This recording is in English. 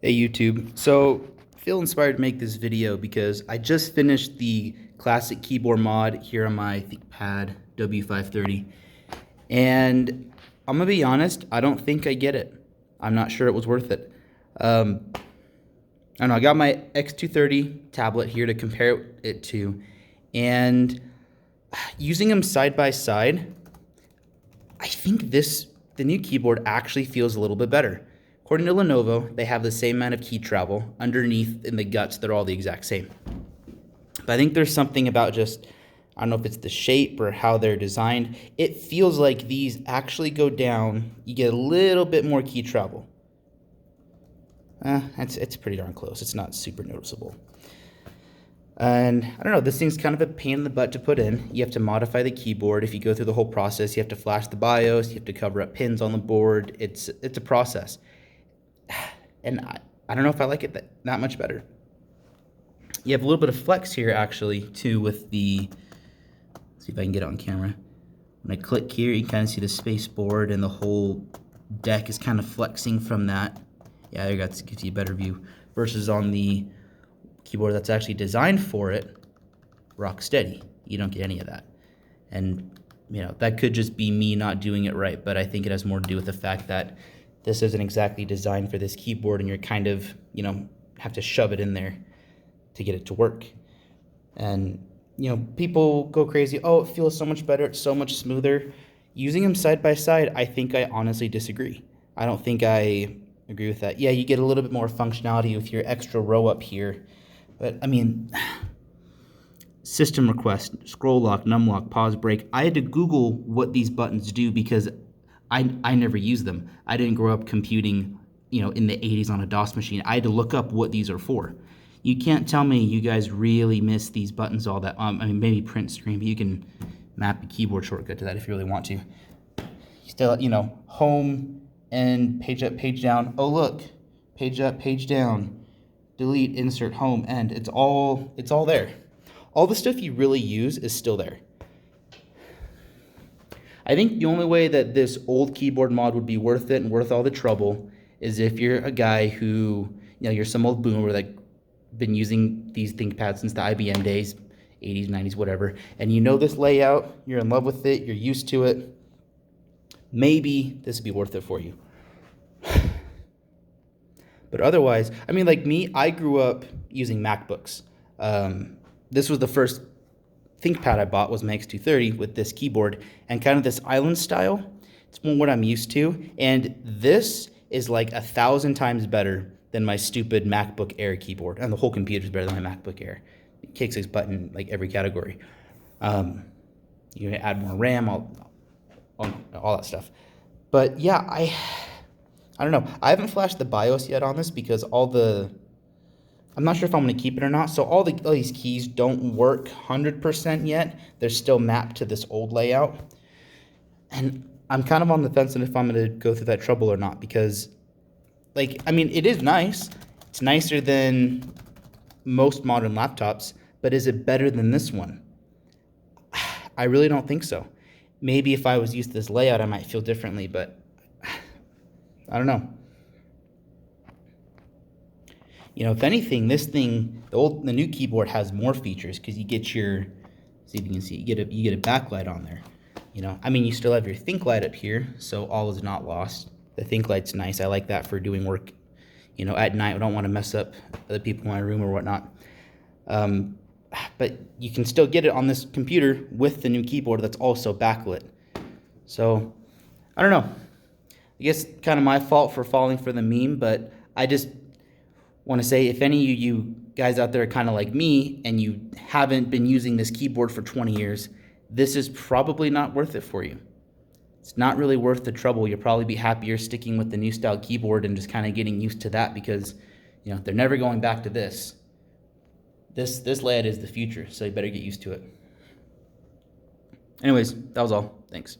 Hey YouTube, so I feel inspired to make this video because I just finished the classic keyboard mod here on my Thinkpad W530, and I'm gonna be honest, I don't think I get it. I'm not sure it was worth it. I don't know, I got my X230 tablet here to compare it to, and using them side by side, I think the new keyboard actually feels a little bit better. According to Lenovo, they have the same amount of key travel. Underneath in the guts, they're all the exact same. But I think there's something about just, I don't know if it's the shape or how they're designed. It feels like these actually go down. You get a little bit more key travel. It's pretty darn close. It's not super noticeable. And I don't know, this thing's kind of a pain in the butt to put in. You have to modify the keyboard. If you go through the whole process, you have to flash the BIOS, you have to cover up pins on the board. It's a process. And I don't know if I like it that much better. You have a little bit of flex here actually too with the, let's see if I can get it on camera. When I click here, you can kind of see the space board and the whole deck is kind of flexing from that. Yeah, there you go, that gives you a better view. Versus on the keyboard that's actually designed for it, rock steady. You don't get any of that. And you know, that could just be me not doing it right, but I think it has more to do with the fact that this isn't exactly designed for this keyboard, and you're kind of, you know, have to shove it in there to get it to work. And, you know, people go crazy, oh, it feels so much better, it's so much smoother. Using them side by side, I think I honestly disagree. I don't think I agree with that. Yeah, you get a little bit more functionality with your extra row up here, but I mean, system request, scroll lock, num lock, pause, break. I had to Google what these buttons do because I never used them. I didn't grow up computing, you know, in the 80s on a DOS machine. I had to look up what these are for. You can't tell me you guys really miss these buttons all that. I mean, maybe print screen, but you can map a keyboard shortcut to that if you really want to. Still, you know, home and page up, page down. Oh, look, page up, page down. Delete, insert, home, end. It's all there. All the stuff you really use is still there. I think the only way that this old keyboard mod would be worth it and worth all the trouble is if you're a guy who, you know, you're some old boomer that been using these ThinkPads since the IBM days, 80s, 90s, whatever, and you know this layout, you're in love with it, you're used to it, maybe this would be worth it for you. But otherwise, I mean, like me, I grew up using MacBooks. This was the first ThinkPad I bought was my X230 with this keyboard and kind of this island style. It's more what I'm used to, and this is like 1,000 times better than my stupid MacBook Air keyboard, and the whole computer is better than my MacBook Air. It kicks its butt in like every category. You can add more RAM, all that stuff. But yeah, I don't know. I haven't flashed the BIOS yet on this because I'm not sure if I'm going to keep it or not. So all these keys don't work 100% yet. They're still mapped to this old layout. And I'm kind of on the fence on if I'm going to go through that trouble or not because, like, I mean, it is nice. It's nicer than most modern laptops, but is it better than this one? I really don't think so. Maybe if I was used to this layout, I might feel differently, but I don't know. You know, if anything, this thing, the new keyboard has more features because you get your, see if you can see, you get a backlight on there. You know, I mean, you still have your Think light up here, so all is not lost. The Think light's nice. I like that for doing work, you know, at night. I don't want to mess up other people in my room or whatnot. But you can still get it on this computer with the new keyboard that's also backlit. So, I don't know. I guess kind of my fault for falling for the meme, but I just want to say if any of you guys out there are kind of like me and you haven't been using this keyboard for 20 years, this is probably not worth it for you. It's not really worth the trouble. You'll probably be happier sticking with the new style keyboard and just kind of getting used to that because, you know, they're never going back to this. This layout is the future, so you better get used to it. Anyways, that was all. Thanks.